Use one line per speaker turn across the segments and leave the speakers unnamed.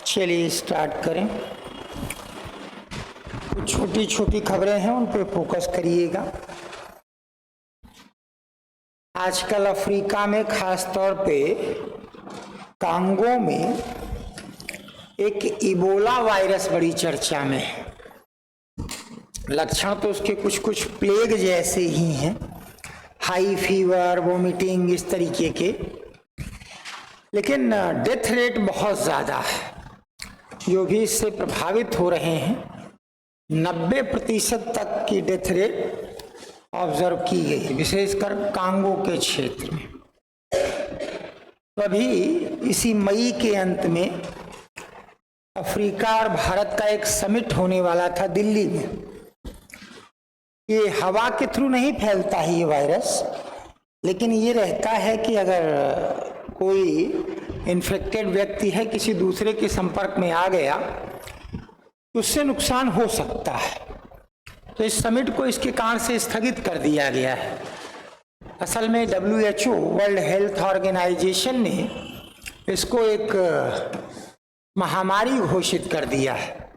चलिए स्टार्ट करें। कुछ छोटी छोटी खबरें हैं, उन पे फोकस करिएगा। आजकल अफ्रीका में खास तौर पे कांगो में एक इबोला वायरस बड़ी चर्चा में है। लक्षण तो उसके कुछ कुछ प्लेग जैसे ही हैं, हाई फीवर, वोमिटिंग, इस तरीके के, लेकिन डेथ रेट बहुत ज़्यादा है। जो भी इससे प्रभावित हो रहे हैं 90% तक की डेथ रेट ऑब्जर्व की गई, विशेषकर कांगो के क्षेत्र में। तो अभी इसी मई के अंत में अफ्रीका और भारत का एक समिट होने वाला था दिल्ली में। ये हवा के थ्रू नहीं फैलता है ये वायरस, लेकिन ये रहता है कि अगर कोई इन्फेक्टेड व्यक्ति है, किसी दूसरे के संपर्क में आ गया तो उससे नुकसान हो सकता है। तो इस समिट को इसके कारण से स्थगित कर दिया गया है। असल में WHO, वर्ल्ड हेल्थ ऑर्गेनाइजेशन ने इसको एक महामारी घोषित कर दिया है,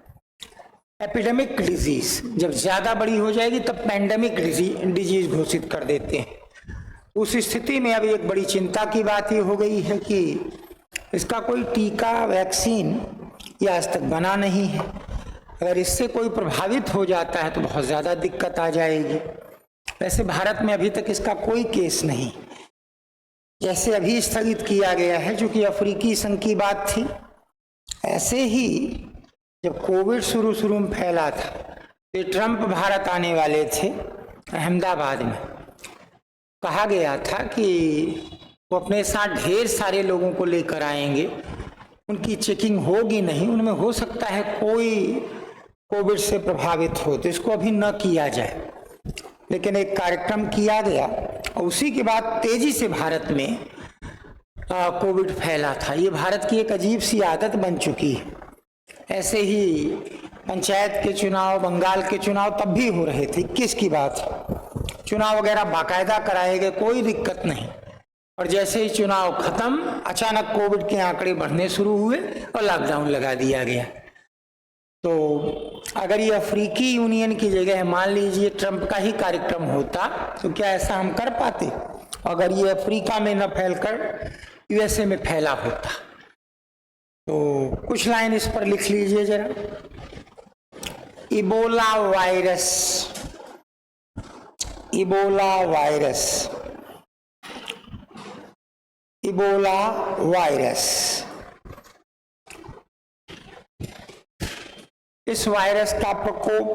एपिडेमिक डिजीज। जब ज्यादा बड़ी हो जाएगी तब पैंडेमिक डिजीज घोषित कर देते हैं। उस स्थिति में अभी एक बड़ी चिंता की बात ये हो गई है कि इसका कोई टीका, वैक्सीन या आज तक बना नहीं है। अगर इससे कोई प्रभावित हो जाता है तो बहुत ज़्यादा दिक्कत आ जाएगी। वैसे भारत में अभी तक इसका कोई केस नहीं, जैसे अभी स्थगित किया गया है, जो कि अफ्रीकी संघ की बात थी। ऐसे ही जब कोविड शुरू में फैला था तो ट्रंप भारत आने वाले थे, अहमदाबाद में कहा गया था कि वो अपने साथ ढेर सारे लोगों को लेकर आएंगे, उनकी चेकिंग होगी नहीं, उनमें हो सकता है कोई कोविड से प्रभावित हो, तो इसको अभी न किया जाए। लेकिन एक कार्यक्रम किया गया और उसी के बाद तेजी से भारत में कोविड फैला था। ये भारत की एक अजीब सी आदत बन चुकी है। ऐसे ही पंचायत के चुनाव, बंगाल के चुनाव तब भी हो रहे थे, 21 की बात है। चुनाव वगैरह बाकायदा कराए गए, कोई दिक्कत नहीं, और जैसे ही चुनाव खत्म अचानक कोविड के आंकड़े बढ़ने शुरू हुए और लॉकडाउन लगा दिया गया। तो अगर ये अफ्रीकी यूनियन की जगह मान लीजिए ट्रंप का ही कार्यक्रम होता तो क्या ऐसा हम कर पाते? अगर ये अफ्रीका में न फैलकर USA में फैला होता तो कुछ लाइन इस पर लिख लीजिए जरा। Ebola virus, Ebola virus, Ebola virus. इस वायरस का प्रकोप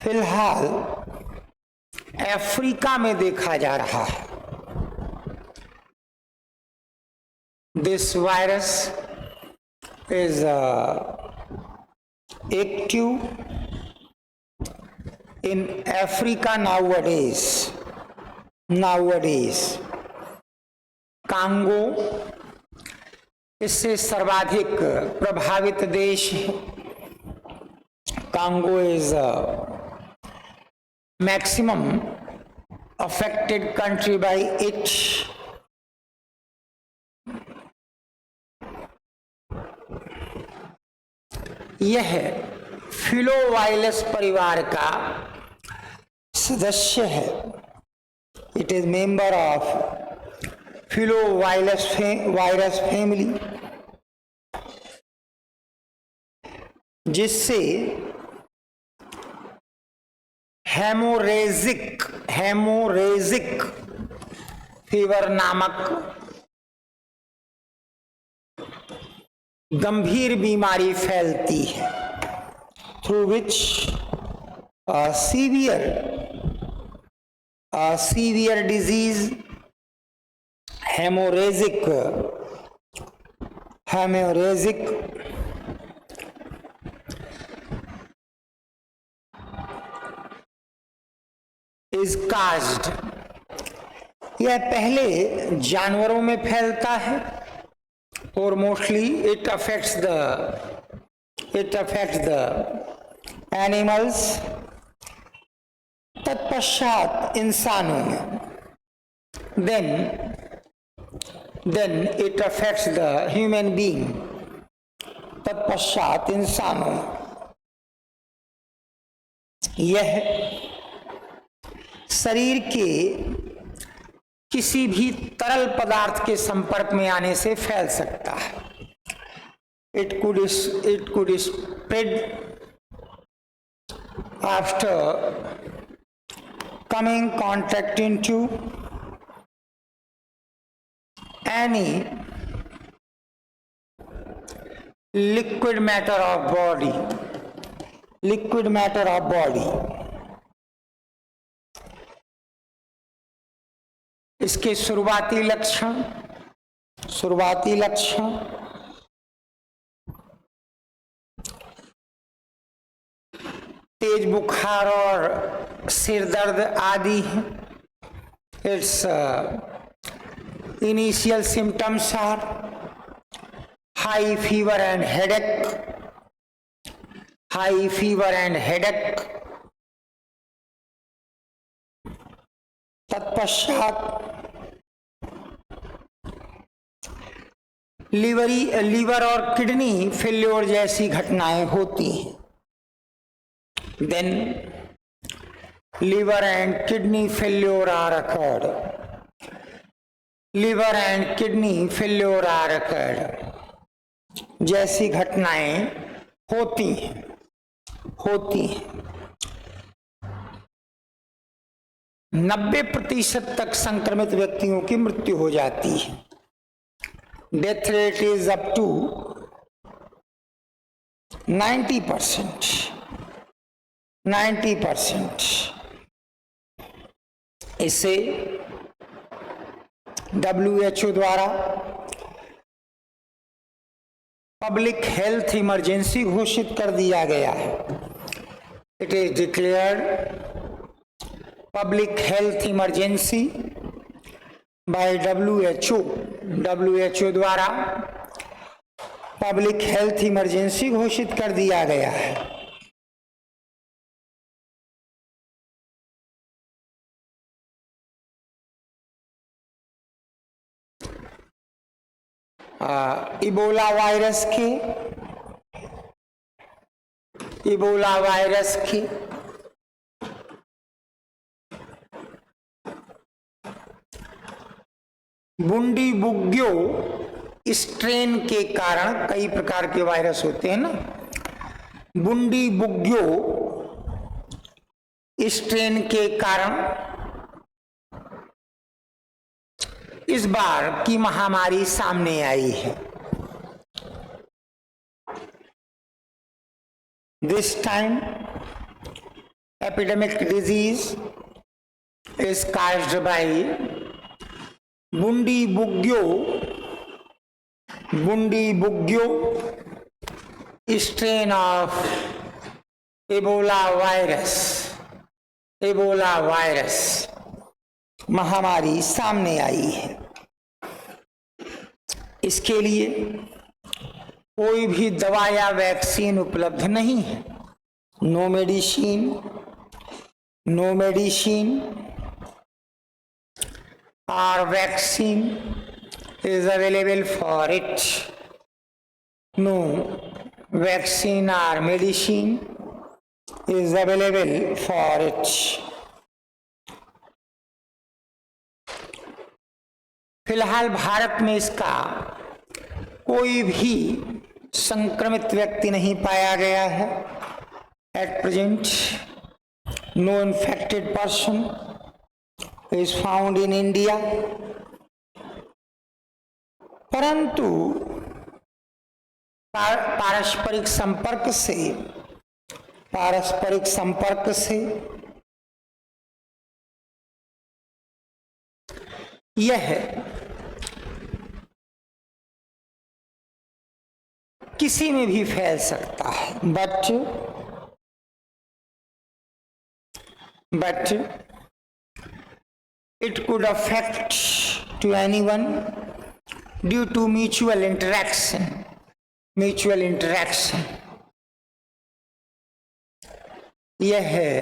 फिलहाल अफ्रीका में देखा जा रहा है। This virus is active in Africa nowadays. Congo इससे सर्वाधिक प्रभावित देश है। Congo is maximum affected country by it. यह फिलोवाइलस परिवार का सदस्य है। It is member of filovirus virus family, जिससे हेमोरेजिक फीवर नामक गंभीर बीमारी फैलती है, through which severe disease haemorrhagic is caused. यह पहले जानवरों में फैलता है और mostly it affects the animals, तत्पश्चात इंसानों में, then it affects the human being तत्पश्चात इंसानों यह शरीर के किसी भी तरल पदार्थ के संपर्क में आने से फैल सकता है। It could spread after coming contact into any liquid matter of body. इसके शुरुआती लक्षण तेज बुखार और सिर दर्द आदि हैं। Its initial symptoms are high fever and headache. तत्पश्चात लीवर और किडनी फेल्योर जैसी घटनाएं होती हैं। Then liver and kidney failure are occurred. जैसी घटनाएं होती हैं। 90% तक संक्रमित व्यक्तियों की मृत्यु हो जाती है। Death rate is up to 90%। इसे WHO द्वारा पब्लिक हेल्थ इमरजेंसी घोषित कर दिया गया है। It is declared public health emergency by WHO द्वारा पब्लिक हेल्थ इमरजेंसी घोषित कर दिया गया है। इबोला वायरस की बुंडी बुग्यो स्ट्रेन के कारण, कई प्रकार के वायरस होते हैं ना, बुंडी बुग्यो स्ट्रेन के कारण इस बार की महामारी सामने आई है। This time epidemic disease is caused by Bundibugyo strain of Ebola virus महामारी सामने आई है। इसके लिए कोई भी दवा या वैक्सीन उपलब्ध नहीं है। नो मेडिसिन और vaccine is available for it. No vaccine or medicine is available for it. फिलहाल भारत में इसका कोई भी संक्रमित व्यक्ति नहीं पाया गया है। At present no infected person is found in India. परंतु पारस्परिक संपर्क से यह किसी में भी फैल सकता है। But it could affect to anyone due to mutual interaction. यह है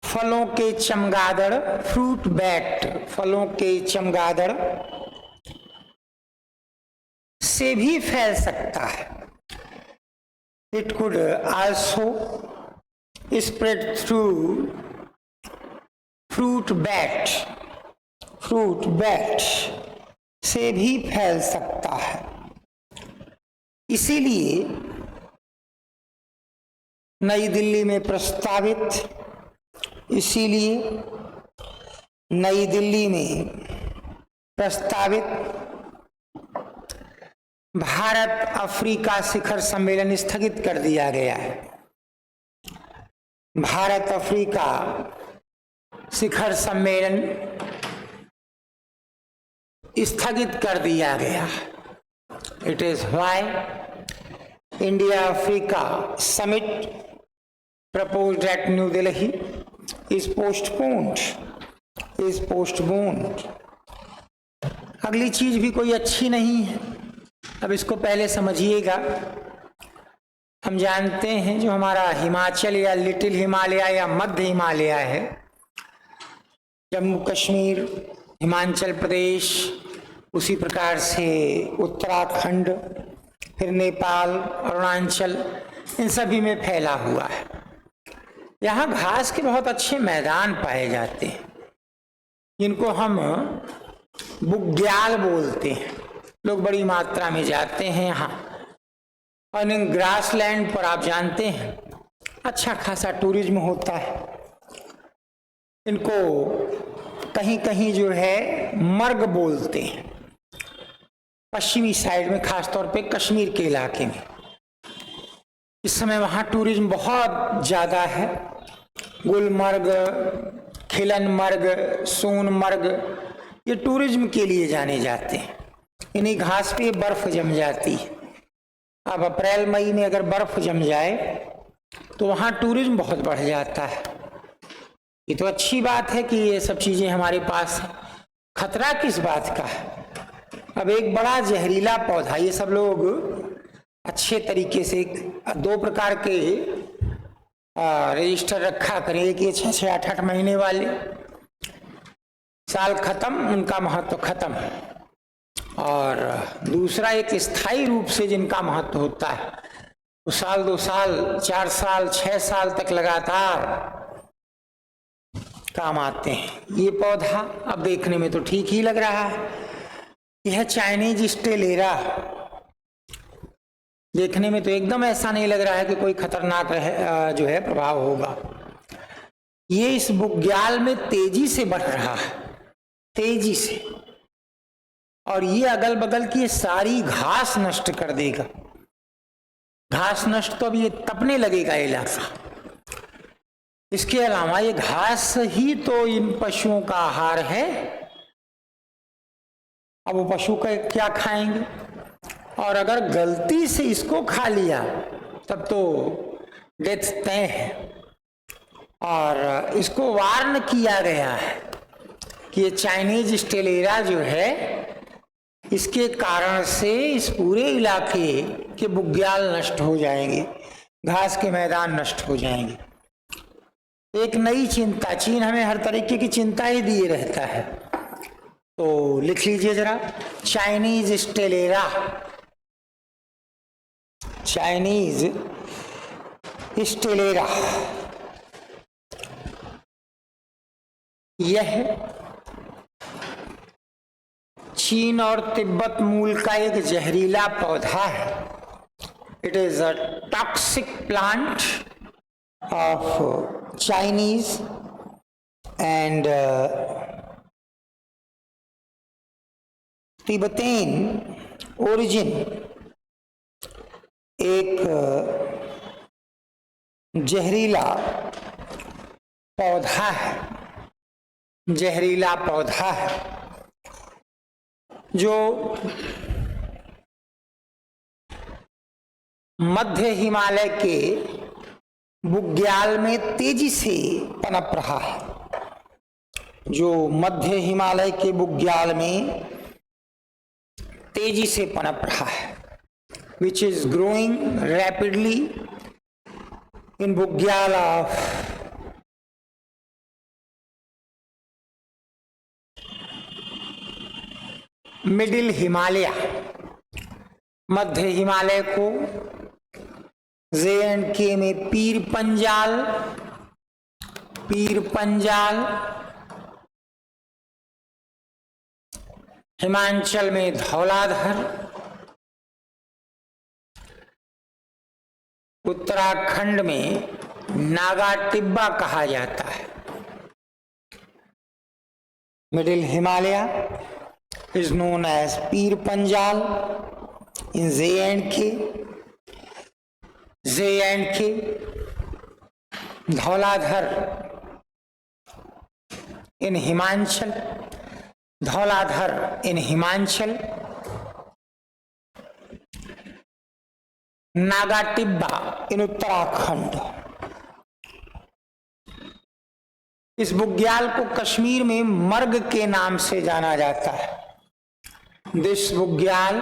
फलों के चमगादड़, फ्रूट बैट, फलों के चमगादड़ से भी फैल सकता है। It could also spread through fruit bat से भी फैल सकता है। इसीलिए नई दिल्ली में प्रस्तावित भारत अफ्रीका शिखर सम्मेलन स्थगित कर दिया गया है। भारत अफ्रीका शिखर सम्मेलन स्थगित कर दिया गया। It is why India Africa summit proposed at New Delhi is postponed. अगली चीज भी कोई अच्छी नहीं है। अब इसको पहले समझिएगा। हम जानते हैं जो हमारा हिमाचल या लिटिल हिमालय या मध्य हिमालय है, जम्मू कश्मीर, हिमाचल प्रदेश, उसी प्रकार से उत्तराखंड, फिर नेपाल, अरुणाचल, इन सभी में फैला हुआ है। यहाँ घास के बहुत अच्छे मैदान पाए जाते हैं, जिनको हम बुग्याल बोलते हैं। लोग बड़ी मात्रा में जाते हैं यहाँ, और इन ग्रासलैंड पर आप जानते हैं अच्छा खासा टूरिज्म होता है। इनको कहीं कहीं जो है मर्ग बोलते हैं, पश्चिमी साइड में, खासतौर पे कश्मीर के इलाके में। इस समय वहाँ टूरिज्म बहुत ज़्यादा है। गुलमर्ग, खिलनमर्ग, सोनमर्ग, ये टूरिज्म के लिए जाने जाते हैं। इन्हीं घास पे बर्फ जम जाती है। अब अप्रैल मई में अगर बर्फ जम जाए तो वहाँ टूरिज्म बहुत बढ़ जाता है। ये तो अच्छी बात है कि ये सब चीज़ें हमारे पास हैं। खतरा किस बात का है? अब एक बड़ा जहरीला पौधा, ये सब लोग अच्छे तरीके से 2 प्रकार के रजिस्टर रखा करें। एक ये 6-6, 8-8 महीने वाले, साल खत्म उनका महत्व खत्म, और दूसरा एक स्थायी रूप से जिनका महत्व होता है, वो साल 2 साल 4 साल 6 साल तक लगातार काम आते हैं। ये पौधा अब देखने में तो ठीक ही लग रहा है। यह चाइनीज स्टेलेरा, देखने में तो एकदम ऐसा नहीं लग रहा है कि कोई खतरनाक जो है प्रभाव होगा। ये इस बुग्याल में तेजी से बढ़ रहा है, तेजी से, और ये अगल बगल की सारी घास नष्ट कर देगा। घास नष्ट तो अब ये तपने लगेगा इलाका। इसके अलावा ये घास ही तो इन पशुओं का आहार है। अब वो पशु का क्या खाएंगे, और अगर गलती से इसको खा लिया तब तो डेथ तय है। और इसको वार्न किया गया है कि ये चाइनीज स्टेलेरा जो है, इसके कारण से इस पूरे इलाके के बुग्याल नष्ट हो जाएंगे, घास के मैदान नष्ट हो जाएंगे। एक नई चिंता, चीन हमें हर तरीके की चिंता ही दिए रहता है। तो लिख लीजिए जरा, चाइनीज स्टेलेरा, चाइनीज स्टेलेरा, यह चीन और तिब्बत मूल का एक जहरीला पौधा है। It is a toxic plant of Chinese and Tibetan origin. एक जहरीला पौधा है, जहरीला पौधा है जो मध्य हिमालय के बुग्याल में तेजी से पनप रहा है, जो मध्य हिमालय के बुग्याल में तेजी से पनप रहा है, which is growing rapidly in bugyal of middle Himalaya. मध्य हिमालय को J&K में पीर पंजाल, हिमाचल में धौलाधर, उत्तराखंड में नागा टिब्बा कहा जाता है। Middle Himalaya is known as Pir Panjal in J&K, Dhauladhar इन हिमाचल, नागा टिब्बा इन उत्तराखंड। इस बुग्याल को कश्मीर में मर्ग के नाम से जाना जाता है। This bugyal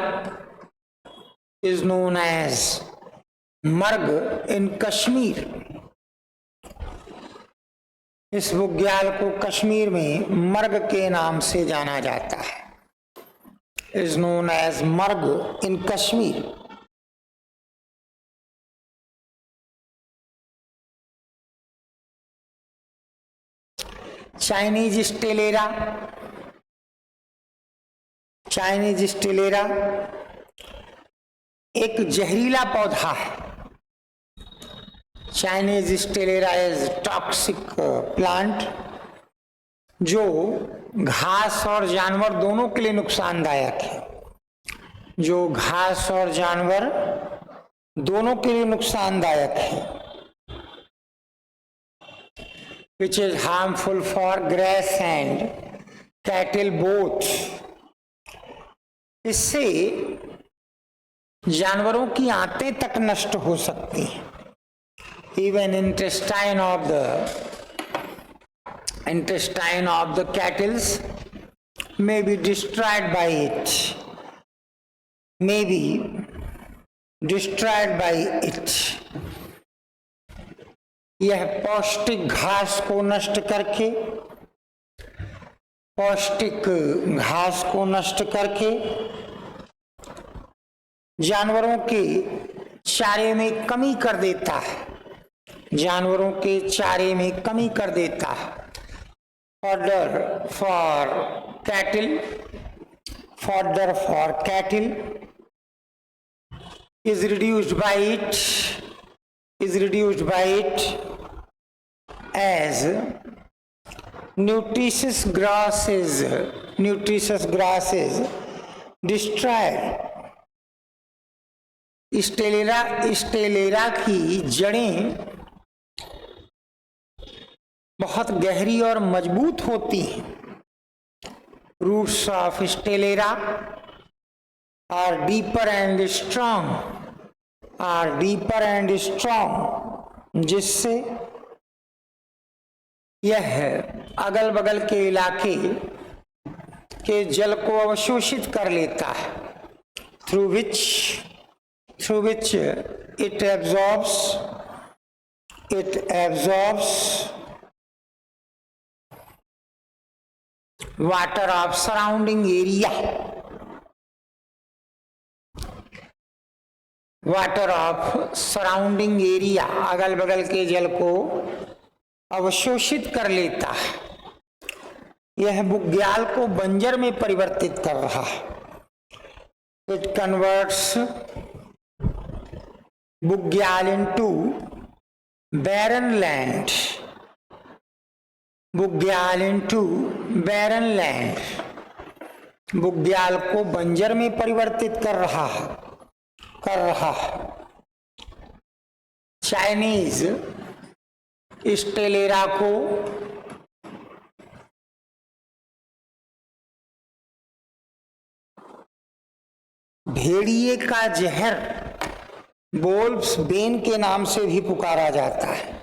is known as marg in Kashmir. इस बुग्याल को कश्मीर में मर्ग के नाम से जाना जाता है। Is known as marg in Kashmir. Chinese स्टेलेरा एक जहरीला पौधा है। Chinese Stellera is toxic plant जो घास और जानवर दोनों के लिए नुकसानदायक है। Which is harmful for grass and cattle both। इससे जानवरों की आंतें तक नष्ट हो सकती हैं। Even intestine of the cattle may be destroyed by it। यह पौष्टिक घास को नष्ट करके जानवरों के चारे में कमी कर देता है। Fodder for cattle is reduced by it as nutritious grasses destroyed। स्टेलेरा की जड़ें बहुत गहरी और मजबूत होती हैं। Roots of Stellera are deeper and strong, जिससे यह अगल बगल के इलाके के जल को अवशोषित कर लेता है। Through which it absorbs water of surrounding area। अगल बगल के जल को अवशोषित कर लेता है। यह बुग्याल को बंजर में परिवर्तित कर रहा है। It converts Bugyal into barren land। बुग्याल को बंजर में परिवर्तित कर रहा है। चाइनीज स्टेलेरा को भेड़िए का जहर वोल्फ्स बेन के नाम से भी पुकारा जाता है।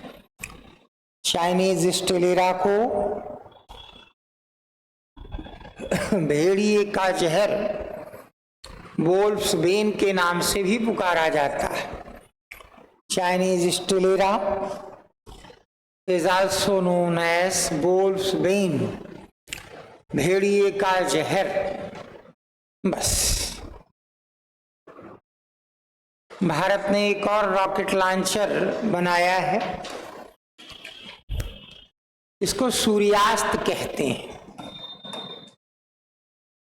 चाइनीज स्टेलेरा को भेड़िए का जहर वोल्फ्स बेन के नाम से भी पुकारा जाता है। Chinese Stellera is also known as wolf's bane, भेड़िए का जहर। बस भारत ने एक और रॉकेट लॉन्चर बनाया है, इसको सूर्यास्त कहते हैं।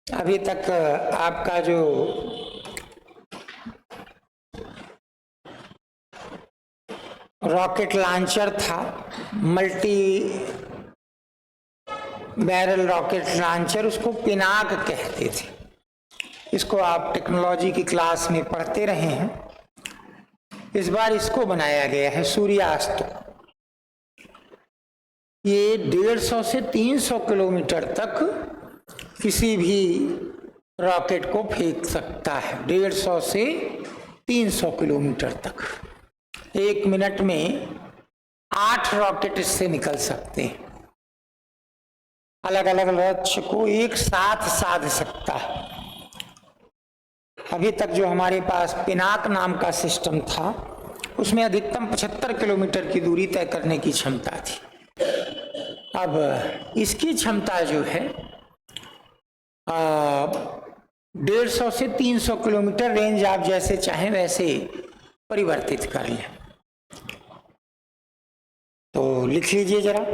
अभी तक आपका जो रॉकेट लॉन्चर था, मल्टी बैरल रॉकेट लॉन्चर, उसको पिनाक कहते थे। इसको आप टेक्नोलॉजी की क्लास में पढ़ते रहे हैं। इस बार इसको बनाया गया है सूर्यास्त। ये 150 से 300 किलोमीटर तक किसी भी रॉकेट को फेंक सकता है। 150 से 300 किलोमीटर तक 1 मिनट में 8 रॉकेट इससे निकल सकते हैं। अलग अलग लक्ष्य को एक साथ साध सकता है। अभी तक जो हमारे पास पिनाक नाम का सिस्टम था, उसमें अधिकतम 75 किलोमीटर की दूरी तय करने की क्षमता थी। अब इसकी क्षमता जो है 150 से 300 किलोमीटर रेंज, आप जैसे चाहें वैसे परिवर्तित कर लें। तो लिख लीजिए जरा,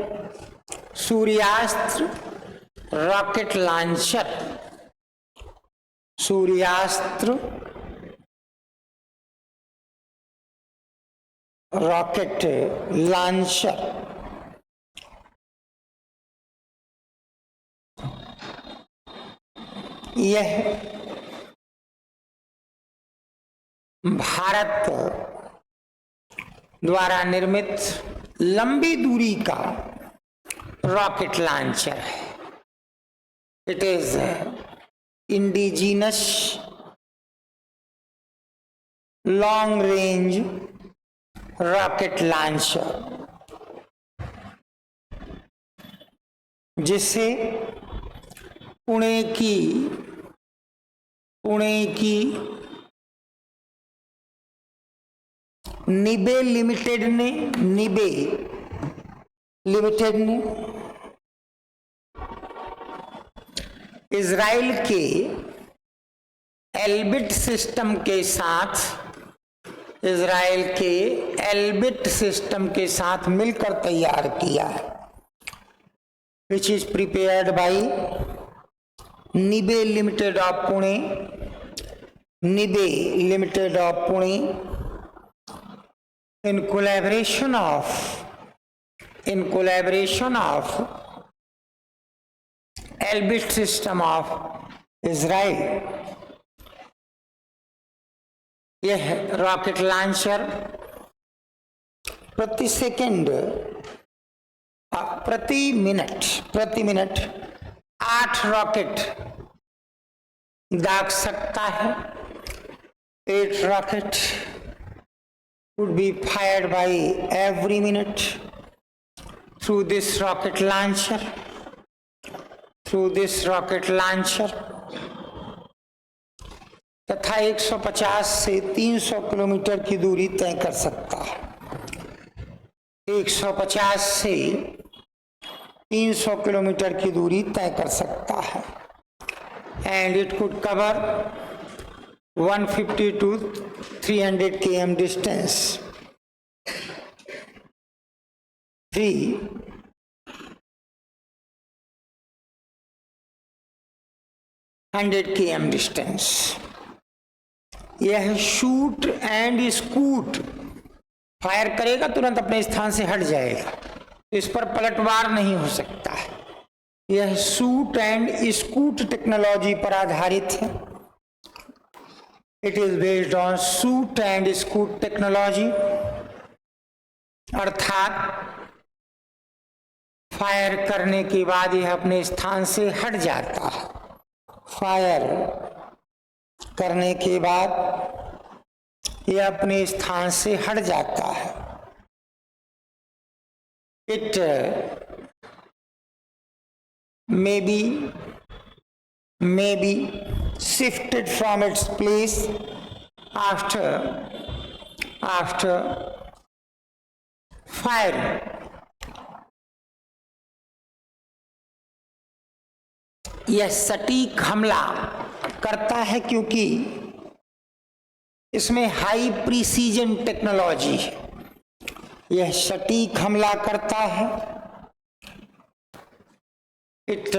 सूर्यास्त्र रॉकेट लॉन्चर, सूर्यास्त्र रॉकेट लॉन्चर। यह भारत द्वारा निर्मित लंबी दूरी का रॉकेट लॉन्चर है। It is indigenous long range rocket launcher, जिसे पुणे निबे लिमिटेड ने इजराइल के एल्बिट सिस्टम के साथ मिलकर तैयार किया है, which is prepared by निबे limited of Pune in collaboration of Elbit system of Israel। यह रॉकेट लॉन्चर प्रति मिनट 8 रॉकेट दाग सकता है। 8 rocket would be fired by every minute through this rocket launcher, तथा 150 से 300 किलोमीटर की दूरी तय कर सकता है। 150 से 300 किलोमीटर की दूरी तय कर सकता है। And it could cover 150 to 300 km distance। 300 km distance. यह शूट एंड स्कूट फायर करेगा, तुरंत अपने स्थान से हट जाएगा, इस पर पलटवार नहीं हो सकता है। यह शूट एंड स्कूट टेक्नोलॉजी पर आधारित है। It is based on shoot and scoot technology, अर्थात फायर करने के बाद यह अपने स्थान से हट जाता है। फायर करने के बाद यह अपने स्थान से हट जाता है। It may be shifted from its place after firing। यह सटीक हमला करता है क्योंकि इसमें हाई प्रिसीजन टेक्नोलॉजी है, यह सटीक हमला करता है। It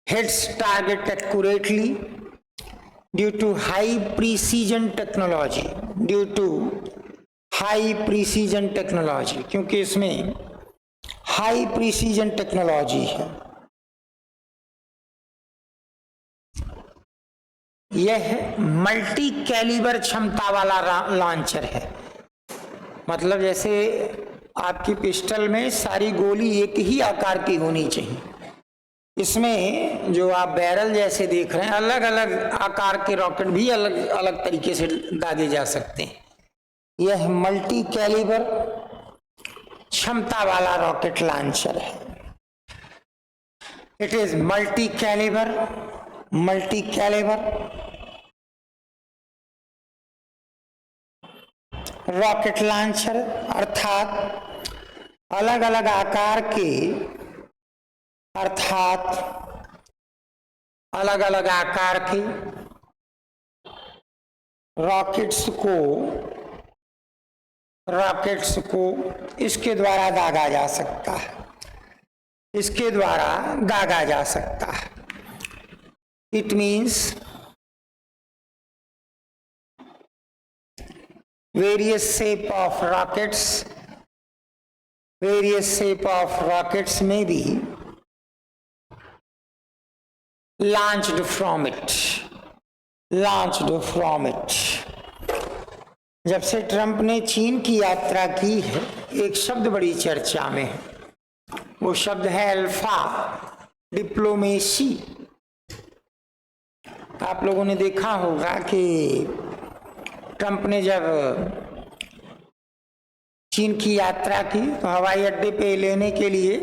hits target accurately due to high precision technology, due to high precision technology, क्योंकि इसमें हाई प्रिसीजन टेक्नोलॉजी है। यह मल्टी कैलिबर क्षमता वाला लॉन्चर है, मतलब जैसे आपकी पिस्टल में सारी गोली एक ही आकार की होनी चाहिए, इसमें जो आप बैरल जैसे देख रहे हैं अलग अलग आकार के रॉकेट भी अलग अलग तरीके से दागे जा सकते हैं। यह मल्टी कैलिबर क्षमता वाला रॉकेट लॉन्चर है। It is multi calibre rocket launcher, अर्थात अलग अलग आकार के, रॉकेट्स को इसके द्वारा दागा जा सकता है, it means various shape of rockets may be launched from it। जब से ट्रंप ने चीन की यात्रा की है, एक शब्द बड़ी चर्चा में है, वो शब्द है अल्फा डिप्लोमेसी। आप लोगों ने देखा होगा कि ट्रंप ने जब चीन की यात्रा की तो हवाई अड्डे पे लेने के लिए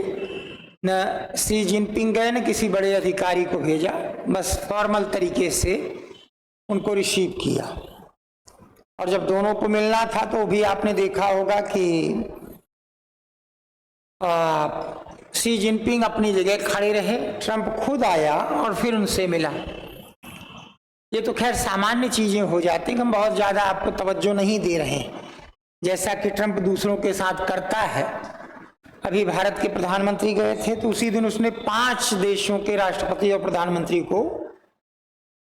न शी जिनपिंग गए न किसी बड़े अधिकारी को भेजा, बस फॉर्मल तरीके से उनको रिसीव किया। और जब दोनों को मिलना था तो भी आपने देखा होगा कि शी जिनपिंग अपनी जगह खड़े रहे, ट्रंप खुद आया और फिर उनसे मिला। ये तो खैर सामान्य चीजें हो जाती हैं, हम बहुत ज्यादा आपको तवज्जो नहीं दे रहे हैं, जैसा कि ट्रंप दूसरों के साथ करता है। अभी भारत के प्रधानमंत्री गए थे तो उसी दिन उसने 5 देशों के राष्ट्रपति और प्रधानमंत्री को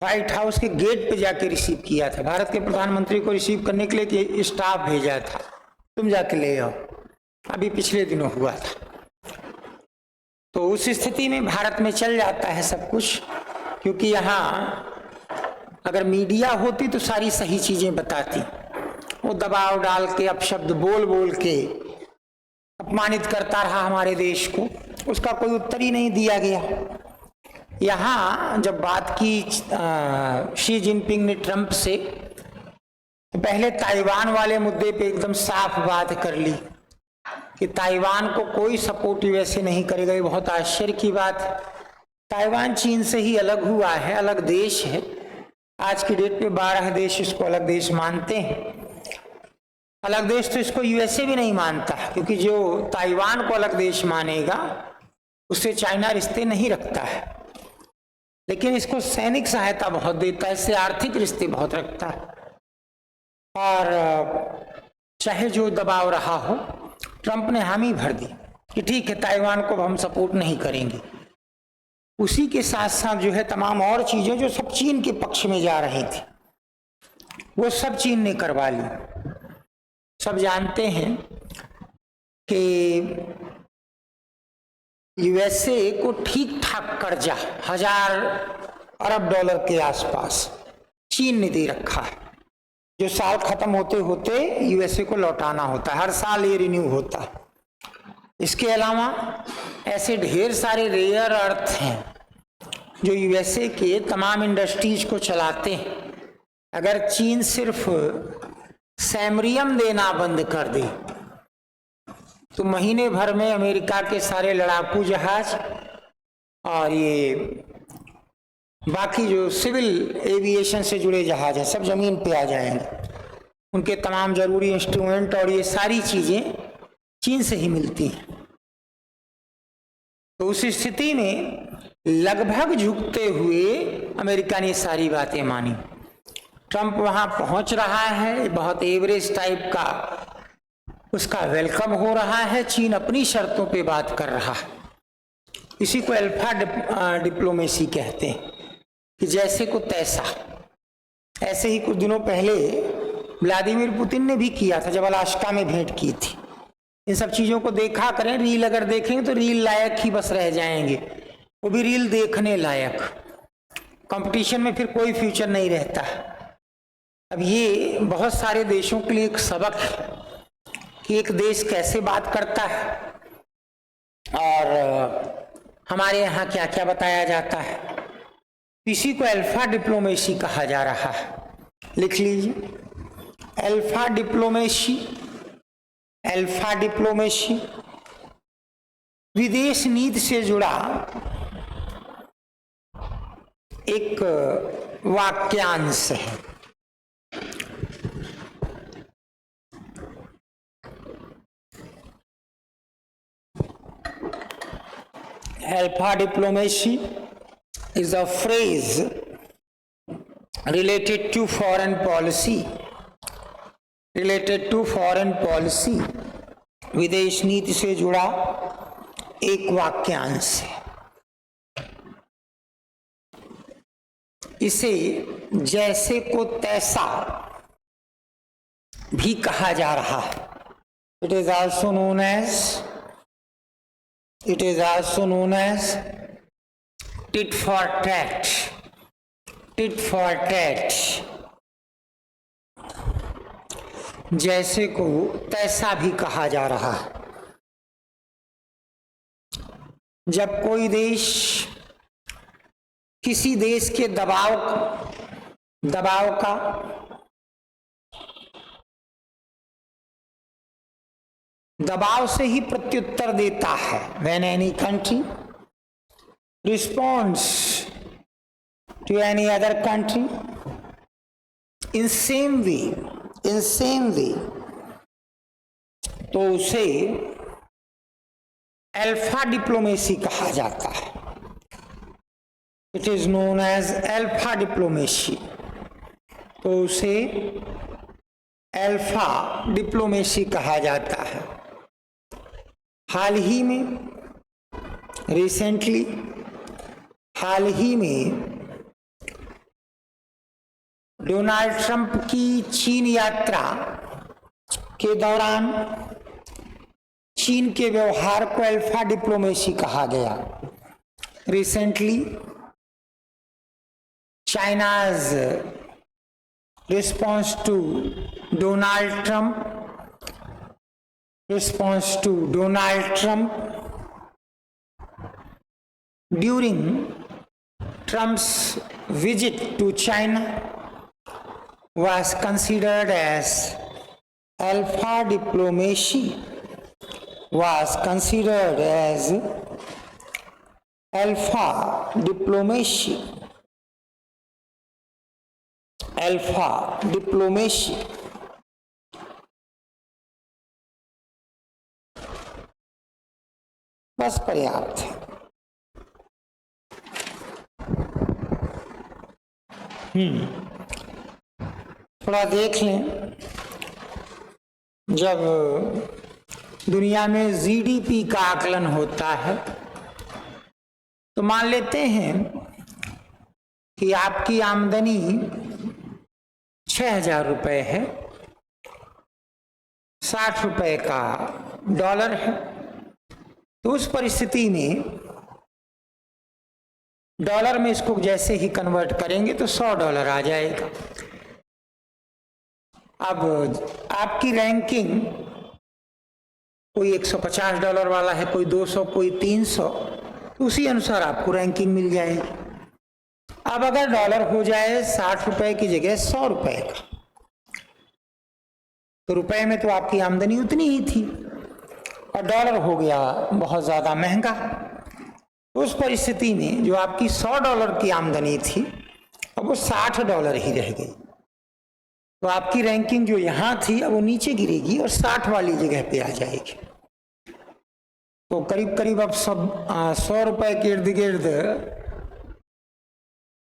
व्हाइट हाउस के गेट पे जाके रिसीव किया था। भारत के प्रधानमंत्री को रिसीव करने के लिए स्टाफ भेजा था, तुम जाके ले आओ, अभी पिछले दिनों हुआ था। तो उस स्थिति में भारत में चल जाता है सब कुछ, क्योंकि यहाँ अगर मीडिया होती तो सारी सही चीजें बताती, वो दबाव डाल के अपशब्द बोल के अपमानित करता रहा हमारे देश को, उसका कोई उत्तर ही नहीं दिया गया। यहाँ जब बात की शी जिनपिंग ने ट्रंप से, तो पहले ताइवान वाले मुद्दे पे एकदम साफ बात कर ली कि ताइवान को कोई सपोर्ट यूएसए नहीं करेगा। ये बहुत आश्चर्य की बात है, ताइवान चीन से ही अलग हुआ है, अलग देश है। आज की डेट पे 12 देश इसको अलग देश मानते हैं। अलग देश तो इसको यूएसए भी नहीं मानता, क्योंकि जो ताइवान को अलग देश मानेगा उससे चाइना रिश्ते नहीं रखता है, लेकिन इसको सैनिक सहायता बहुत देता है, इससे आर्थिक रिश्ते बहुत रखता है। और चाहे जो दबाव रहा हो, ट्रंप ने हामी भर दी कि ठीक है ताइवान को हम सपोर्ट नहीं करेंगे। उसी के साथ साथ जो है तमाम और चीजें जो सब चीन के पक्ष में जा रही थी, वो सब चीन ने करवा ली। सब जानते हैं कि यूएसए को ठीक ठाक कर्जा $1000 अरब के आसपास चीन ने दे रखा है, जो साल खत्म होते होते यूएसए को लौटाना होता है। हर साल ये रिन्यू होता है। इसके अलावा ऐसे ढेर सारे रेयर अर्थ हैं जो यूएसए के तमाम इंडस्ट्रीज को चलाते हैं। अगर चीन सिर्फ सैमरियम देना बंद कर दे तो महीने भर में अमेरिका के सारे लड़ाकू जहाज और ये बाकी जो सिविल एविएशन से जुड़े जहाज हैं सब जमीन पे आ जाएंगे। उनके तमाम जरूरी इंस्ट्रूमेंट और ये सारी चीजें चीन से ही मिलती हैं। तो उस स्थिति में लगभग झुकते हुए अमेरिका ने सारी बातें मानी। ट्रंप वहां पहुंच रहा है, बहुत एवरेज टाइप का उसका वेलकम हो रहा है। चीन अपनी शर्तों पे बात कर रहा है। इसी को अल्फा डिप्लोमेसी कहते हैं कि जैसे को तैसा। ऐसे ही कुछ दिनों पहले व्लादिमीर पुतिन ने भी किया था जब अलास्का में भेंट की थी। इन सब चीजों को देखा करें, रील अगर देखेंगे तो रील लायक ही बस रह जाएंगे, वो भी रील देखने लायक। कंपटीशन में फिर कोई फ्यूचर नहीं रहता। अब ये बहुत सारे देशों के लिए एक सबक है कि एक देश कैसे बात करता है और हमारे यहाँ क्या क्या बताया जाता है। इसी को अल्फा डिप्लोमेसी कहा जा रहा है। लिख लीजिए, अल्फा डिप्लोमेसी। अल्फा डिप्लोमेसी विदेश नीति से जुड़ा एक वाक्यांश है। Alpha diplomacy is a phrase related to foreign policy. Related to foreign policy, विदेश नीति से जुड़ा एक वाक्यांश है। इसे जैसे को तैसा भी कहा जा रहा है। It is also known as tit for tat. tit for tat, जैसे को तैसा भी कहा जा रहा है। जब कोई देश किसी देश के दबाव से ही प्रत्युत्तर देता है। When any country responds to any other country in same way, तो उसे अल्फा डिप्लोमेसी कहा जाता है। It is known as alpha diplomacy. तो उसे अल्फा डिप्लोमेसी कहा जाता है। हाल ही में डोनाल्ड ट्रंप की चीन यात्रा के दौरान चीन के व्यवहार को अल्फा डिप्लोमेसी कहा गया। Recently चाइना's response to Donald Trump during Trump's visit to China was considered as alpha diplomacy. बस पर्याप्त है। थोड़ा देख लें, जब दुनिया में जीडीपी का आकलन होता है तो मान लेते हैं कि आपकी आमदनी 6,000 रुपये है, 60 रुपये का डॉलर है। तो उस परिस्थिति में डॉलर में इसको जैसे ही कन्वर्ट करेंगे तो $100 आ जाएगा। अब आपकी रैंकिंग कोई $150 वाला है, कोई 200, कोई 300, उसी अनुसार आपको रैंकिंग मिल जाएगी। अब अगर डॉलर हो जाए 60 रुपए की जगह 100 रुपए का, तो रुपए में तो आपकी आमदनी उतनी ही थी और डॉलर हो गया बहुत ज्यादा महंगा। उस परिस्थिति में जो आपकी $100 की आमदनी थी अब वो $60 ही रह गई। तो आपकी रैंकिंग जो यहां थी अब वो नीचे गिरेगी और 60 वाली जगह पे आ जाएगी। तो करीब करीब अब सब 100 रुपए के इर्द गिर्द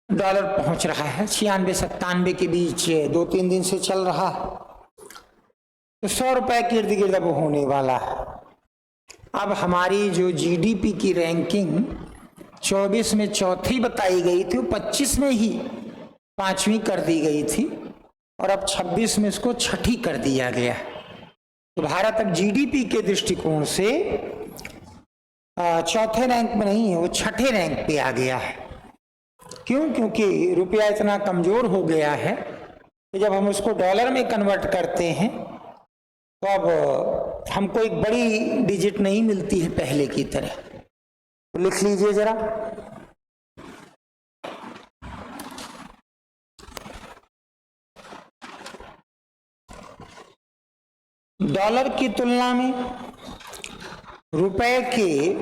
डॉलर पहुंच रहा है 96-97 के बीच 2-3 दिन से चल रहा है, तो 100 रुपए के इर्द गिर्द अब होने वाला है। अब हमारी जो जीडीपी की रैंकिंग 24 में चौथी बताई गई थी, वो 25 में ही 5वीं कर दी गई थी और अब 26 में इसको 6ठी कर दिया गया। तो भारत अब जीडीपी के दृष्टिकोण से चौथे रैंक में नहीं है, वो 6ठे रैंक पे आ गया है। क्यों? क्योंकि रुपया इतना कमजोर हो गया है कि जब हम उसको डॉलर में कन्वर्ट करते हैं तो अब हमको एक बड़ी डिजिट नहीं मिलती है पहले की तरह। तो लिख लीजिए जरा, डॉलर की तुलना में रुपए के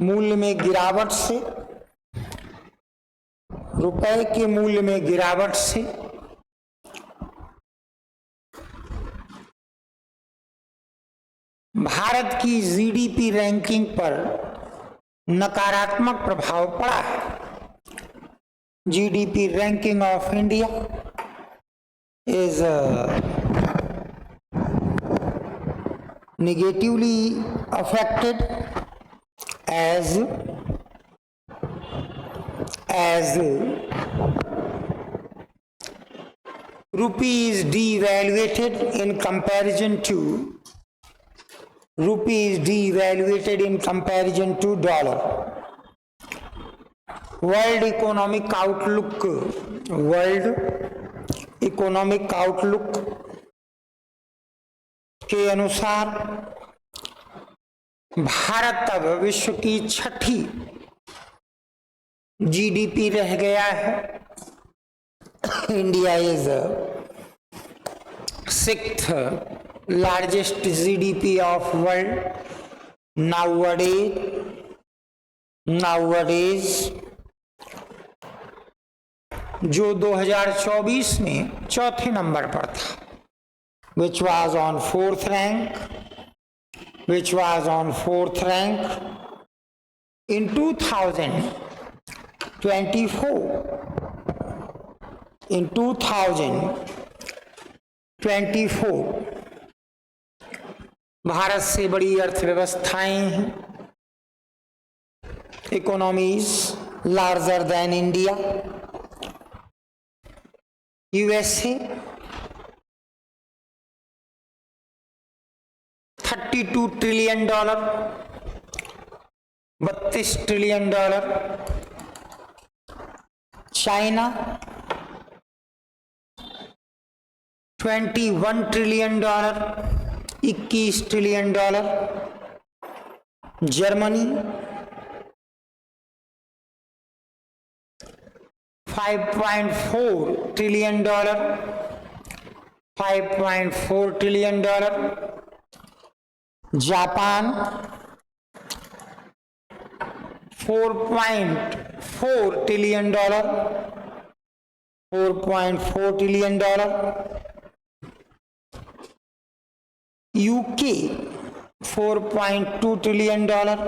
मूल्य में गिरावट से, रुपए के मूल्य में गिरावट से भारत की जीडीपी रैंकिंग पर नकारात्मक प्रभाव पड़ा है। GDP ranking of India is negatively affected as rupee is devaluated in comparison to dollar. World Economic Outlook के अनुसार भारत अब विश्व की 6ठी जीडीपी रह गया है। India is 6th largest GDP of world nowadays, जो 2024 में चौथे नंबर पर था, which was on 4th rank in 2024. In 2024 Bharat से बड़ी अर्थव्यवस्थाएं हैं, economies larger than India. USA 32 trillion dollar, 32 trillion dollar. China 21 trillion dollar, 21 trillion dollar. Germany 5.4 trillion dollar, 5.4 trillion dollar. Japan 4.4 trillion dollar, 4.4 trillion dollar. UK 4.2 trillion dollar,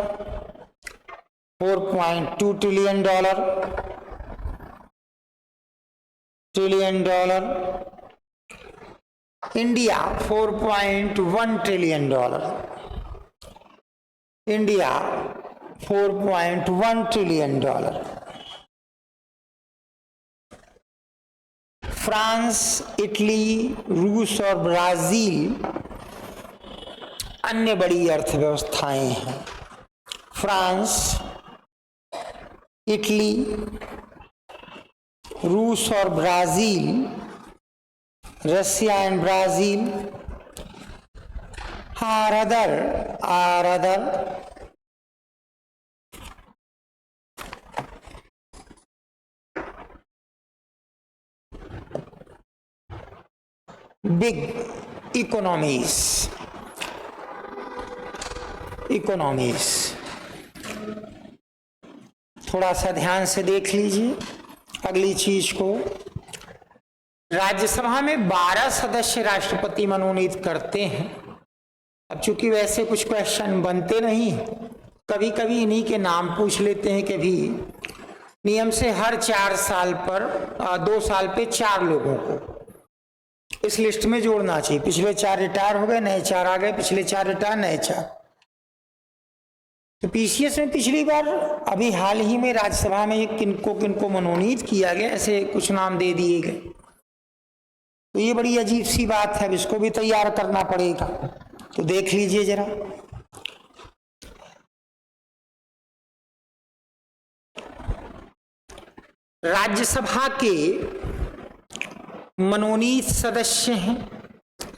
4.2 trillion dollar. India 4.1 trillion dollar, India 4.1 trillion dollar. France, Italy, रूस और Brazil अन्य बड़ी अर्थव्यवस्थाएं हैं। France, Italy, रूस और Brazil, Russia and Brazil are other big economies। थोड़ा सा ध्यान से देख लीजिए अगली चीज को। राज्यसभा में 12 सदस्य राष्ट्रपति मनोनीत करते हैं। अब चूंकि वैसे कुछ क्वेश्चन बनते नहीं, कभी कभी इन्हीं के नाम पूछ लेते हैं, कभी नियम से हर 4 साल पर 2 साल पे 4 लोगों को इस लिस्ट में जोड़ना चाहिए। पिछले 4 रिटायर हो गए, नए 4 आ गए, पिछले 4 रिटायर, नए 4। तो पीसीएस में पिछली बार अभी हाल ही में राज्यसभा में किनको किनको मनोनीत किया गया, ऐसे कुछ नाम दे दिए गए। तो ये बड़ी अजीब सी बात है, अब इसको भी तैयार करना पड़ेगा। तो देख लीजिए जरा। राज्यसभा के मनोनीत सदस्य हैं,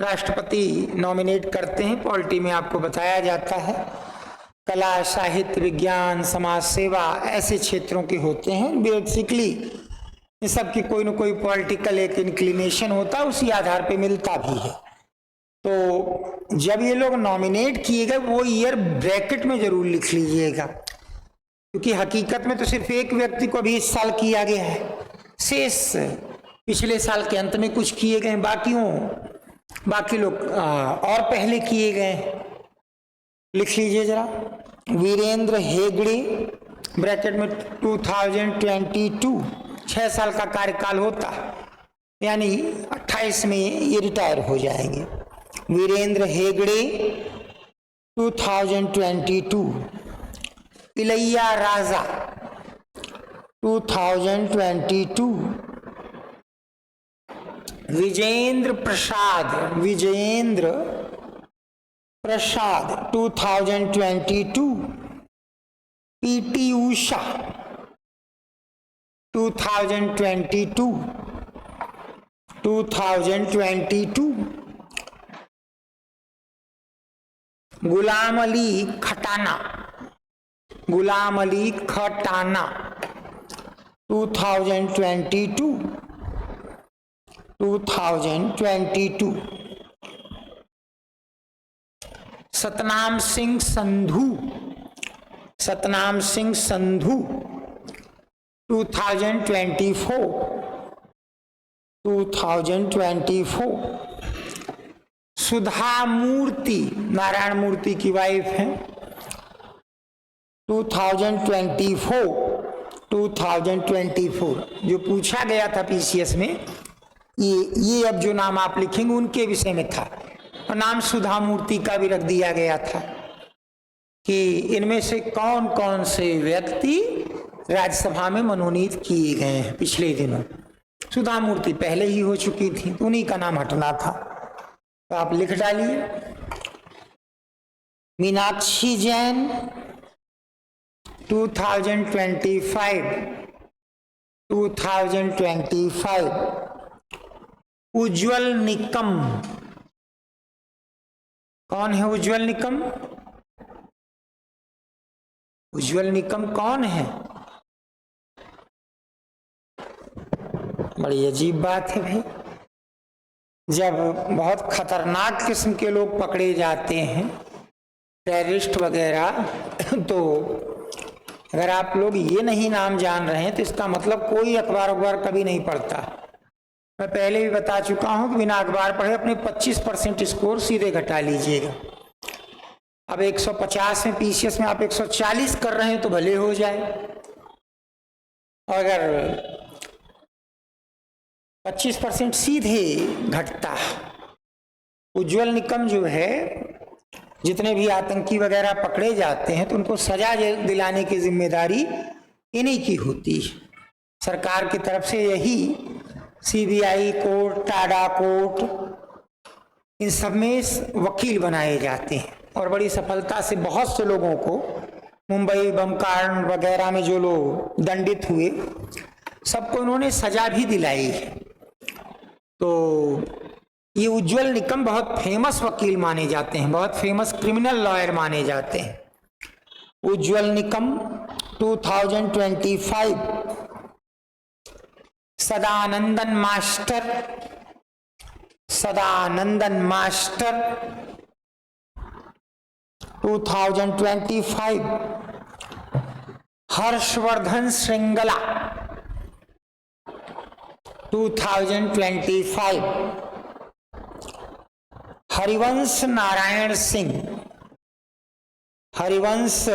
राष्ट्रपति नॉमिनेट करते हैं। पॉलिटी में आपको बताया जाता है, कला, साहित्य, विज्ञान, समाज सेवा ऐसे क्षेत्रों के होते हैं। बेसिकली इन सब की कोई न कोई पॉलिटिकल एक इंक्लिनेशन होता है, उसी आधार पे मिलता भी है। तो जब ये लोग नॉमिनेट किए गए, वो ईयर ब्रैकेट में जरूर लिख लीजिएगा, क्योंकि हकीकत में तो सिर्फ एक व्यक्ति को अभी इस साल किया गया है, शेष पिछले साल के अंत में कुछ किए गए, बाकी लोग और पहले किए गए। लिख लीजिए जरा। वीरेंद्र हेगड़े, ब्रैकेट में 2022, 6 साल का कार्यकाल होता, यानी 28 में ये रिटायर हो जाएंगे। वीरेंद्र हेगड़े 2022। इलैया राजा 2022। विजेंद्र प्रसाद 2022। पीटी उषा 2022। गुलाम अली खटाना 2022। सतनाम सिंह संधू 2024। सुधा मूर्ति, नारायण मूर्ति की वाइफ है, 2024। जो पूछा गया था पीसीएस में, ये अब जो नाम आप लिखेंगे उनके विषय में था, और नाम सुधा मूर्ति का भी रख दिया गया था कि इनमें से कौन कौन से व्यक्ति राज्यसभा में मनोनीत किए गए हैं पिछले दिनों। सुधा मूर्ति पहले ही हो चुकी थी, तो उन्हीं का नाम हटना था, तो आप लिख डालिए। मीनाक्षी जैन 2025। उज्ज्वल निकम, कौन है उज्ज्वल निकम? उज्ज्वल निकम कौन है? बड़ी अजीब बात है भाई, जब बहुत खतरनाक किस्म के लोग पकड़े जाते हैं, टेररिस्ट वगैरह, तो अगर आप लोग ये नहीं नाम जान रहे हैं तो इसका मतलब कोई अखबार कभी नहीं पढ़ता। मैं पहले भी बता चुका हूं कि बिना अखबार पढ़े अपने 25% स्कोर सीधे घटा लीजिएगा। अब 150 में पीसीएस में आप 140 कर रहे हैं तो भले हो जाए, और अगर 25% सीधे घटता। उज्ज्वल निकम जो है, जितने भी आतंकी वगैरह पकड़े जाते हैं तो उनको सजा दिलाने की जिम्मेदारी इन्हीं की होती है। सरकार की तरफ से यही सीबीआई कोर्ट, टाडा कोर्ट, इन सब में वकील बनाए जाते हैं, और बड़ी सफलता से बहुत से लोगों को, मुंबई बम कांड वगैरह में जो लोग दंडित हुए, सबको उन्होंने सजा भी दिलाई है। तो ये उज्ज्वल निकम बहुत फेमस वकील माने जाते हैं, बहुत फेमस क्रिमिनल लॉयर माने जाते हैं। उज्ज्वल निकम 2025। सदानंदन मास्टर 2025। हर्षवर्धन श्रृंगला 2025। हरिवंश नारायण सिंह 2025।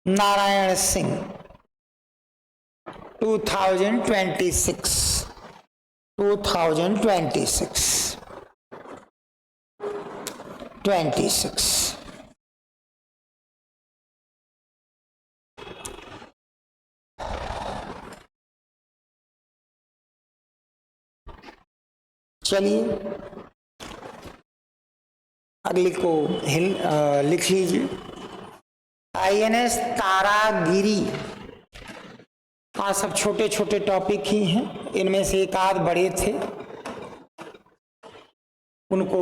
नारायण सिंह 2026 चलिए अगले को लिख लीजिए। INS तारागिरी। हाँ, सब छोटे छोटे टॉपिक ही हैं, इनमें से एक आध बड़े थे, उनको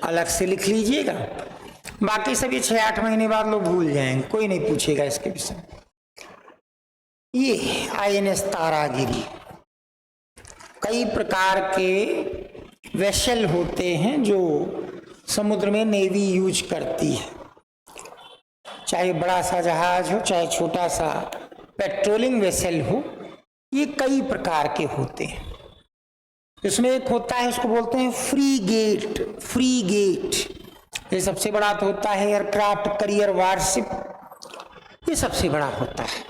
अलग से लिख लीजिएगा। बाकी सभी 6-8 महीने बाद लोग भूल जाएंगे, कोई नहीं पूछेगा इसके विषय में। ये INS तारागिरी, कई प्रकार के वेसल होते हैं जो समुद्र में नेवी यूज करती है, चाहे बड़ा सा जहाज हो चाहे छोटा सा पेट्रोलिंग वेसल हो, ये कई प्रकार के होते हैं। इसमें एक होता है, उसको बोलते हैं फ्रीगेट। ये सबसे बड़ा तो होता है एयरक्राफ्ट करियर वारशिप, ये सबसे बड़ा होता है।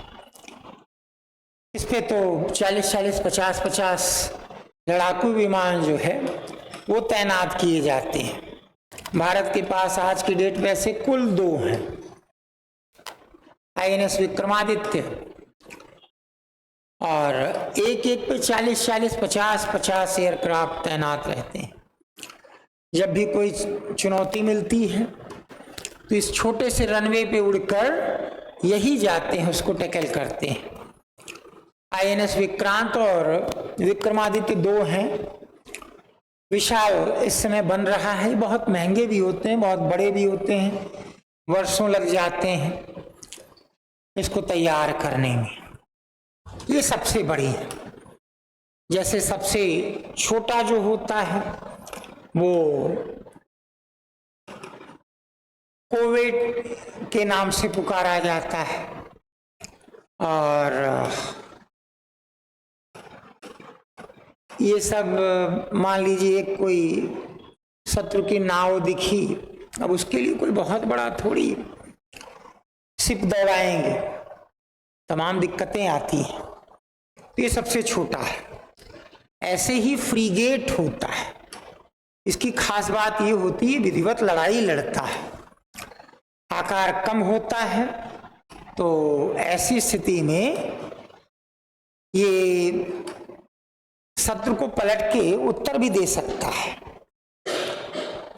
इस पे तो 40-40, 50-50 लड़ाकू विमान जो है वो तैनात किए जाते हैं। भारत के पास आज की डेट में ऐसे कुल 2 हैं, INS विक्रमादित्य और एक पे 40-40, 50-50 एयरक्राफ्ट तैनात रहते हैं। जब भी कोई चुनौती मिलती है तो इस छोटे से रनवे पे उड़कर यही जाते हैं, उसको टैकल करते हैं। INS विक्रांत और विक्रमादित्य 2 हैं। विशाल इस समय बन रहा है, बहुत महंगे भी होते हैं, बहुत बड़े भी होते हैं, वर्षों लग जाते हैं इसको तैयार करने में। ये सबसे बड़ी है। जैसे सबसे छोटा जो होता है वो कोविड के नाम से पुकारा जाता है, और ये सब मान लीजिए कोई शत्रु की नाव दिखी, अब उसके लिए कोई बहुत बड़ा थोड़ी शिप दौड़ाएंगे, तमाम दिक्कतें आती हैं, तो ये सबसे छोटा है। ऐसे ही फ्रीगेट होता है, इसकी खास बात ये होती है विधिवत लड़ाई लड़ता है, आकार कम होता है, तो ऐसी स्थिति में ये शत्रु को पलट के उत्तर भी दे सकता है,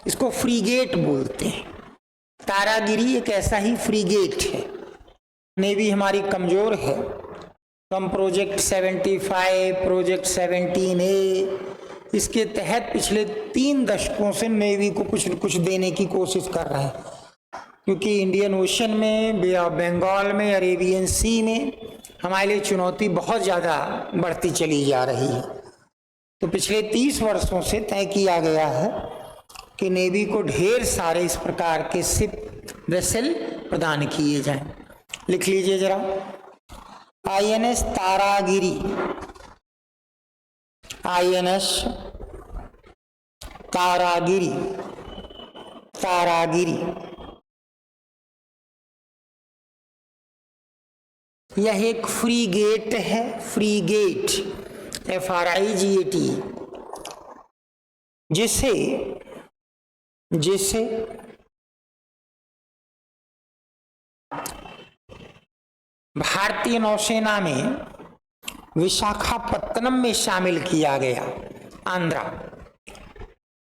इसको फ्रीगेट बोलते हैं। तारागिरी एक ऐसा ही फ्रीगेट है। नेवी हमारी कमजोर है, तो हम प्रोजेक्ट 75, प्रोजेक्ट 17A, इसके तहत पिछले 3 दशकों से नेवी को कुछ न कुछ देने की कोशिश कर रहे हैं, क्योंकि इंडियन ओशन में, बे ऑफ बंगाल में, अरेबियन सी में हमारे लिए चुनौती बहुत ज़्यादा बढ़ती चली जा रही है। तो पिछले 30 वर्षों से तय किया गया है कि नेवी को ढेर सारे इस प्रकार के शिप वेसल प्रदान किए जाएं। लिख लीजिए जरा, INS तारागिरी, INS तारागिरी, तारागिरी। यह एक फ्रीगेट है, फ्रीगेट FRIGAT, जिसे भारतीय नौसेना में विशाखापत्तनम में शामिल किया गया, Andhra,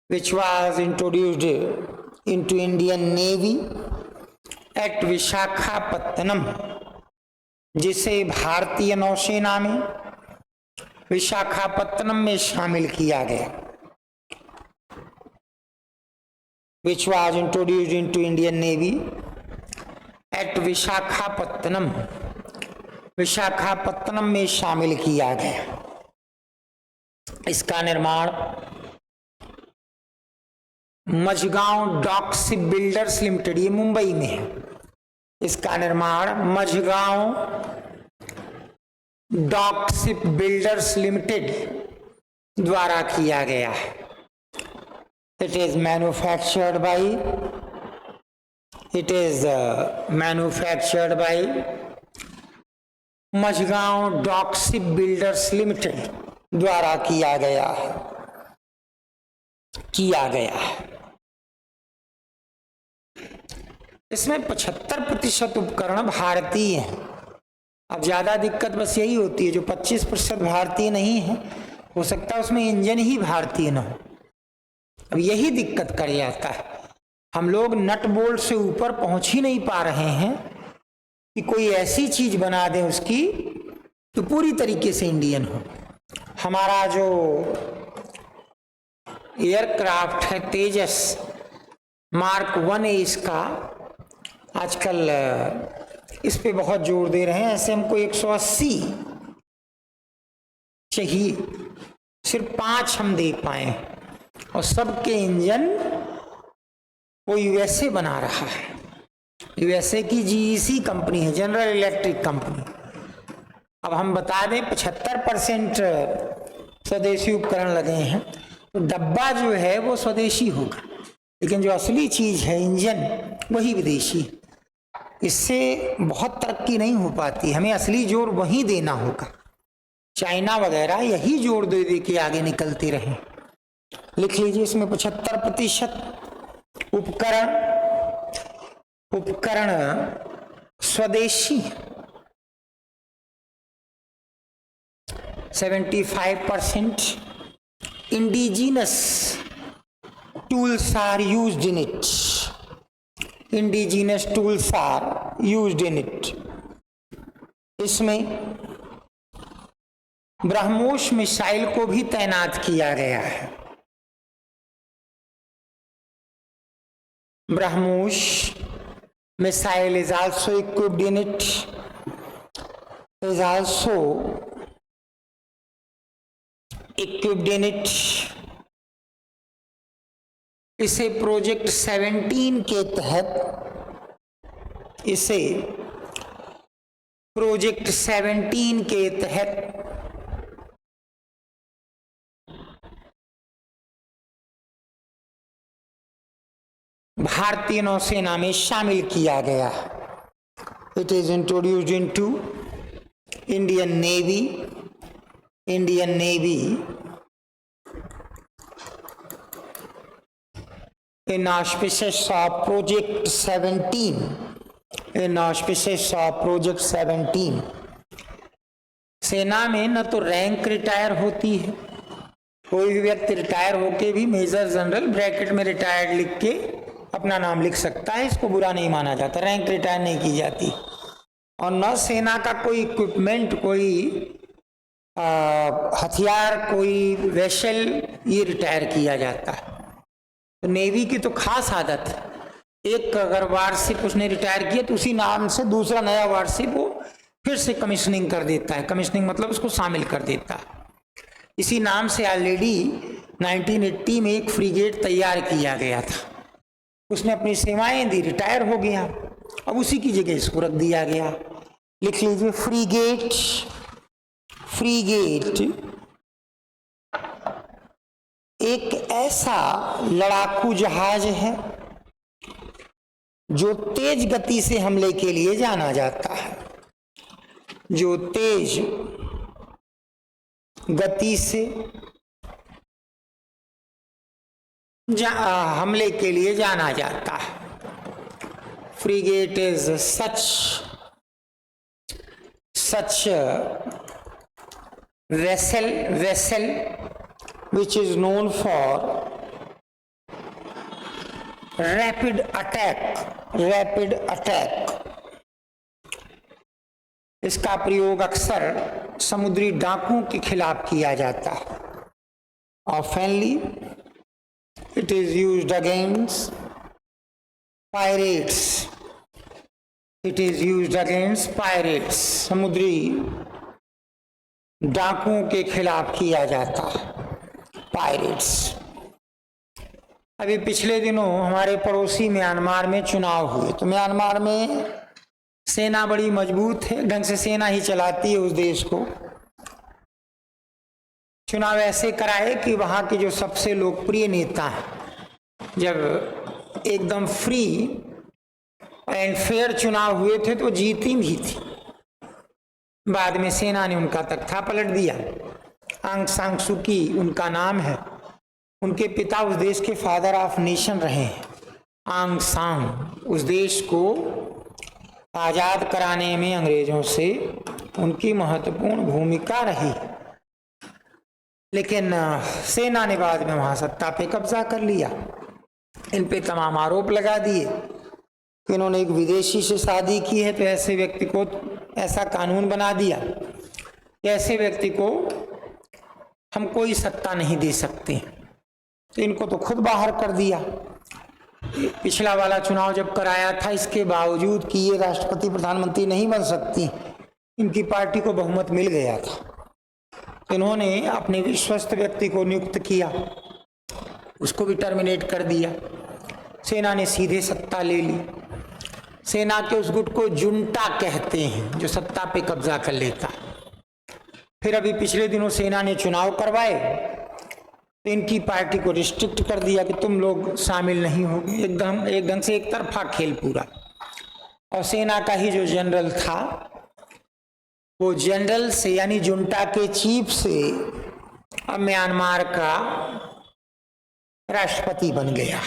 which was introduced into Indian Navy at Visakhapatnam, जिसे भारतीय नौसेना में विशाखापत्तनम में शामिल किया गया, which was introduced into Indian Navy at Visakhapatnam, Visakhapatnam में शामिल किया गया। इसका निर्माण Mazagon dock ship builders limited, ये मुंबई में है, इसका निर्माण Mazagon dock ship builders limited द्वारा किया गया है। It is manufactured by it is manufactured by Mazagon dock ship builders limited द्वारा किया गया है। इसमें 75% उपकरण भारतीय हैं। अब ज्यादा दिक्कत बस यही होती है, जो 25% भारतीय नहीं है, हो सकता है उसमें इंजन ही भारतीय न हो। अब यही दिक्कत कर जाता है, हम लोग नट बोल्ट से ऊपर पहुंच ही नहीं पा रहे हैं कि कोई ऐसी चीज बना दें उसकी तो पूरी तरीके से इंडियन हो। हमारा जो एयरक्राफ्ट है तेजस मार्क 1 है, इसका आजकल इस पे बहुत जोर दे रहे हैं। ऐसे हमको 180 चाहिए, सिर्फ 5 हम दे पाए और सबके इंजन वो यूएसए बना रहा है। यूएसए की जीईसी कंपनी है, जनरल इलेक्ट्रिक कंपनी। अब हम बता दें 75% स्वदेशी उपकरण लगे हैं, तो डब्बा जो है वो स्वदेशी होगा, लेकिन जो असली चीज है इंजन वही विदेशी। इससे बहुत तरक्की नहीं हो पाती, हमें असली जोर वहीं देना होगा। चाइना वगैरह यही जोर दे दे के आगे निकलते रहे। लिख लीजिए इसमें 75% उपकरण स्वदेशी, 75% indigenous tools are used in it. Indigenous tools are used in it. इसमें ब्रह्मोस मिसाइल को भी तैनात किया गया है। BrahMos missile is also equipped in it, is also equipped in it। इसे प्रोजेक्ट 17 के तहत, इसे प्रोजेक्ट 17 के तहत भारतीय नौसेना में शामिल किया गया। It is introduced into Indian navy. Indian navy in auspices of Project 17, in auspices of Project 17। सेना में न तो रैंक रिटायर होती है, कोई भी व्यक्ति रिटायर होके भी मेजर जनरल ब्रैकेट में रिटायर्ड लिख के अपना नाम लिख सकता है, इसको बुरा नहीं माना जाता, रैंक रिटायर नहीं की जाती। और न सेना का कोई इक्विपमेंट, कोई हथियार, कोई वेसल ये रिटायर किया जाता है। तो नेवी की तो खास आदत है, एक अगर वारशिप उसने रिटायर किया तो उसी नाम से दूसरा नया वारशिप वो फिर से कमीशनिंग कर देता है। कमीशनिंग मतलब उसको शामिल कर देता है। इसी नाम से ऑलरेडी 1980 में एक फ्रिगेट तैयार किया गया था, उसने अपनी सेवाएं दी, रिटायर हो गया, अब उसी की जगह इसको रख दिया गया। लिख लीजिए फ्रिगेट। फ्रिगेट एक ऐसा लड़ाकू जहाज है जो तेज गति से हमले के लिए जाना जाता है, जो तेज गति से हमले के लिए जाना जाता है। Frigate is such vessel which is known for rapid attack। इसका प्रयोग अक्सर समुद्री डाकुओं के खिलाफ किया जाता है। Oftenly it is used against pirates। It is used against pirates। समुद्री डाकुओं के खिलाफ किया जाता है, पायरेट्स। अभी पिछले दिनों हमारे पड़ोसी म्यांमार में चुनाव हुए, तो म्यांमार में सेना बड़ी मजबूत है, ढंग से सेना ही चलाती है उस देश को। चुनाव ऐसे कराए कि वहां के जो सबसे लोकप्रिय नेता हैं, जब एकदम फ्री एंड फेयर चुनाव हुए थे तो जीती भी थी। बाद में सेना ने उनका तख्ता पलट दिया। आंग सान सू की उनका नाम है। उनके पिता उस देश के फादर ऑफ नेशन रहे हैं। आंग सान उस देश को आजाद कराने में अंग्रेजों से उनकी महत्वपूर्ण भूमिका रही, लेकिन सेना ने बाद में वहां सत्ता पे कब्जा कर लिया। इन पे तमाम आरोप लगा दिए कि इन्होंने एक विदेशी से शादी की है, तो ऐसे व्यक्ति को ऐसा कानून बना दिया कि ऐसे व्यक्ति को हम कोई सत्ता नहीं दे सकते, तो इनको तो खुद बाहर कर दिया। पिछला वाला चुनाव जब कराया था, इसके बावजूद कि ये राष्ट्रपति प्रधानमंत्री नहीं बन सकती, इनकी पार्टी को बहुमत मिल गया था। इन्होंने अपने विश्वस्त व्यक्ति को नियुक्त किया, उसको भी टर्मिनेट कर दिया। सेना ने सीधे सत्ता ले ली। सेना के उस गुट को जुंटा कहते हैं, जो सत्ता पे कब्जा कर लेता। फिर अभी पिछले दिनों सेना ने चुनाव करवाए, तो इनकी पार्टी को रिस्ट्रिक्ट कर दिया कि तुम लोग शामिल नहीं होगे। एक ढंग से एक तरफा खेल पूरा। और सेना का ही जो जनरल था, वो जनरल से यानी जुंटा के चीफ से अब म्यांमार का राष्ट्रपति बन गया।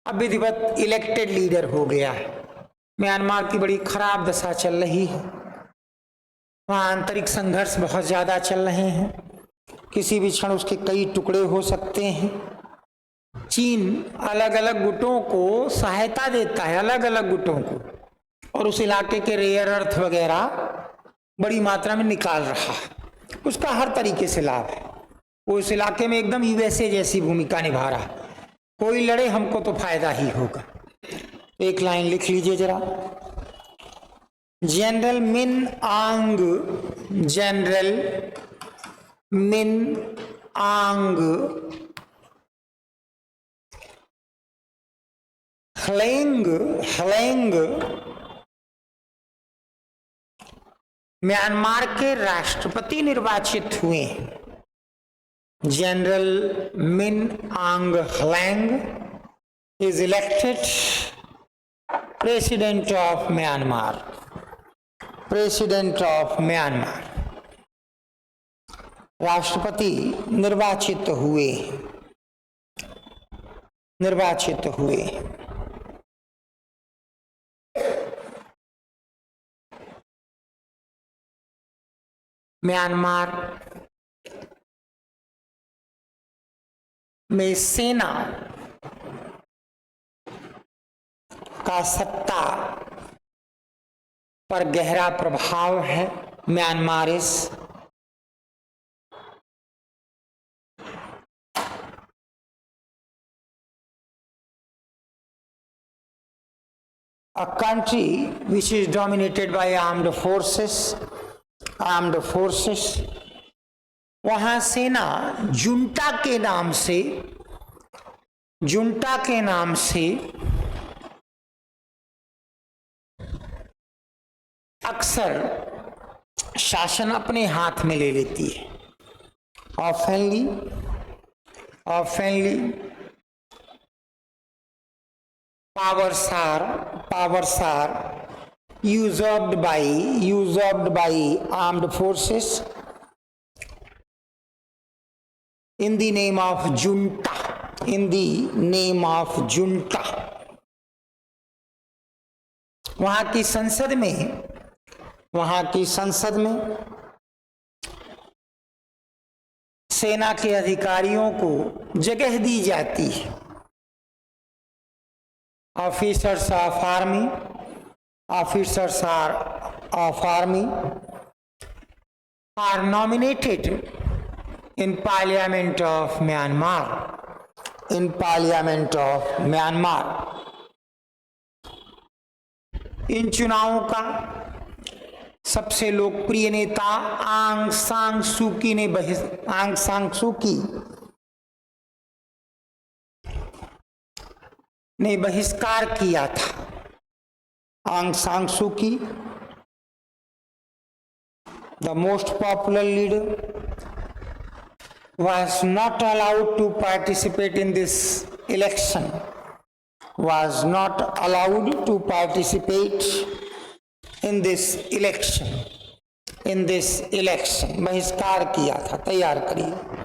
अब विधिवत इलेक्टेड लीडर हो गया है। म्यांमार की बड़ी खराब दशा चल रही है। वहाँ आंतरिक संघर्ष बहुत ज्यादा चल रहे हैं। किसी भी क्षण उसके कई टुकड़े हो सकते हैं। चीन अलग अलग गुटों को सहायता देता है, अलग अलग गुटों को, और उस इलाके के रेयर अर्थ वगैरह बड़ी मात्रा में निकाल रहा है। उसका हर तरीके से लाभ है। वो उस इलाके में एकदम यूएसए जैसी भूमिका निभा रहा है। कोई लड़े हमको तो फायदा ही होगा। एक लाइन लिख लीजिए जरा। जनरल मिन आंग, जनरल मिन आंग ह्लेंग म्यांमार के राष्ट्रपति निर्वाचित हुए हैं। General Min Aung Hlaing is elected president of Myanmar. President of Myanmar राष्ट्रपति निर्वाचित हुए। म्यांमार में सेना का सत्ता पर गहरा प्रभाव है। Myanmar is a country which is dominated by armed forces। वहां सेना जुंटा के नाम से अक्सर शासन अपने हाथ में ले लेती है। ऑफनली powers are usurped by armed forces in the name of junta। वहां की संसद में सेना के अधिकारियों को जगह दी जाती है। Officers of army are nominated in Parliament of Myanmar। इन चुनावों का सबसे लोकप्रिय नेता आंग सान सू की ने बहिष्कार किया था। आंग सान सू की, the most popular leader, was not allowed to participate in this election। was not allowed to participate in this election. बहिष्कार किया था, तैयार करिए।